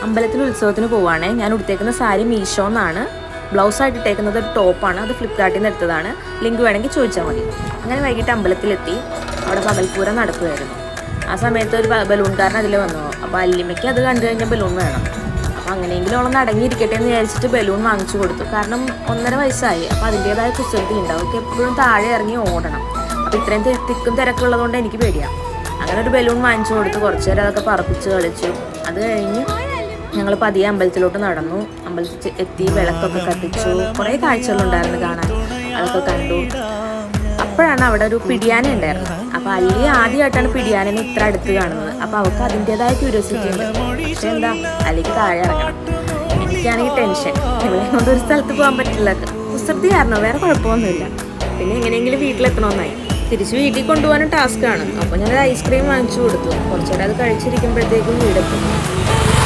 അമ്പലത്തിൽ ഉത്സവത്തിന് പോവുകയാണേ. ഞാൻ ഉടുത്തേക്കുന്ന സാരി മീഷോന്നാണ്. ബ്ലൗസായിട്ട് ഇട്ടേക്കുന്നത് ഒരു ടോപ്പാണ്. അത് ഫ്ലിപ്കാർട്ടിൽ നിന്ന് എടുത്തതാണ്. ലിങ്ക് വേണമെങ്കിൽ ചോദിച്ചാൽ മതി. അങ്ങനെ വൈകിട്ട് അമ്പലത്തിലെത്തി. അവിടെ പകൽപ്പൂരം നടക്കുമായിരുന്നു. ആ സമയത്ത് ഒരു ബലൂൺകാരൻ അതിൽ വന്നു. അപ്പോൾ അല്ലിമയ്ക്ക് അത് കണ്ടു കഴിഞ്ഞാൽ ബലൂൺ വേണം. അപ്പോൾ അങ്ങനെയെങ്കിലും അവളൊന്ന് അടങ്ങിയിരിക്കട്ടെ എന്ന് വിചാരിച്ചിട്ട് ബലൂൺ വാങ്ങിച്ചു കൊടുത്തു. കാരണം 1.5 വയസ്സായി. അപ്പോൾ അതിൻ്റേതായ കുസൃതി ഉണ്ടാവും. അവൾക്ക് എപ്പോഴും താഴെ ഇറങ്ങി ഓടണം. അപ്പോൾ ഇത്രയും തിക്കും തിരക്കുള്ളതുകൊണ്ട് എനിക്ക് പേടിയാണ്. അങ്ങനെ ഒരു ബലൂൺ വാങ്ങിച്ചു കൊടുത്ത് കുറച്ച് നേരം അതൊക്കെ പറപ്പിച്ച് കളിച്ചു. അത് കഴിഞ്ഞ് ഞങ്ങൾ പതിയെ അമ്പലത്തിലോട്ട് നടന്നു. അമ്പലത്തിൽ എത്തി, വിളക്കൊക്കെ കത്തിച്ചു. കുറേ കാഴ്ചകളുണ്ടായിരുന്നു കാണാൻ. അതൊക്കെ കണ്ടു. അപ്പോഴാണ് അവിടെ ഒരു പിടിയാന ഉണ്ടായിരുന്നത്. അപ്പോൾ അല്ലി ആദ്യമായിട്ടാണ് പിടിയാനനെ ഇത്ര അടുത്ത് കാണുന്നത്. അപ്പോൾ അവൾക്ക് അതിൻ്റെതായ ക്യൂരിയോസിറ്റി ഉണ്ട്. പക്ഷെ എന്താ, അല്ലിക്ക് താഴെ ഇറങ്ങണം. എനിക്കാണെങ്കിൽ ടെൻഷൻ. ഇവിടെ കൊണ്ട് ഒരു സ്ഥലത്ത് പോകാൻ പറ്റില്ല. കുസൃതി കാരണം, വേറെ കുഴപ്പമൊന്നുമില്ല. പിന്നെ എങ്ങനെയെങ്കിലും വീട്ടിലെത്തണമെന്നായി. തിരിച്ച് വീട്ടിൽ കൊണ്ടുപോകാനും ടാസ്ക്കാണ്. അപ്പോൾ ഞാൻ ഐസ്ക്രീം വാങ്ങിച്ചു കൊടുത്തു. കുറച്ചു നേരം അത് കഴിച്ചിരിക്കുമ്പോഴത്തേക്കും വീടെത്തും.